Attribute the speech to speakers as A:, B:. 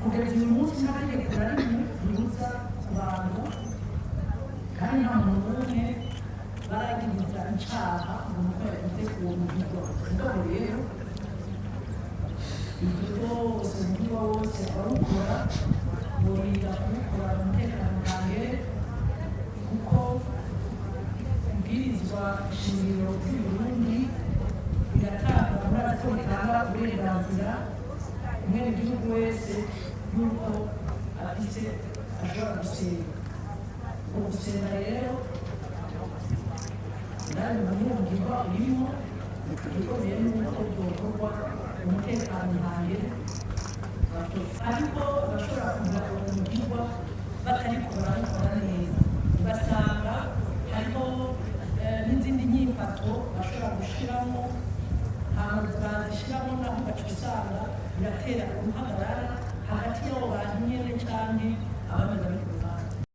A: kugeza uyu munsi nta tegeko na rimwe ribuza kurangwa kandi nta muntu n'umwe baragiriza icaha ngo nuko yagize uwo muhigo mugabo rero ibyo byose umuhigo wose abawukora borinda kuwukora umutekano wanjye kuko ibwirizwa shingiro ry'uburundi biratanga murazi ko bitanga uburenganzira umwenegihugu wese yuko afise ashobora gusenga ugusenga rero nawe mumwumvirwa urimo igikomeye n'uko byokorwa umutekano wanjye ariko bashobora kugira umugirwa batariko barabikora neza ugasanga hariho n'izindi nyifato bashobora gushiramo hanyuma bazishiramo naho ugaca usanga biratera uruhagarara hagati y'abo bantu nyene canke abameze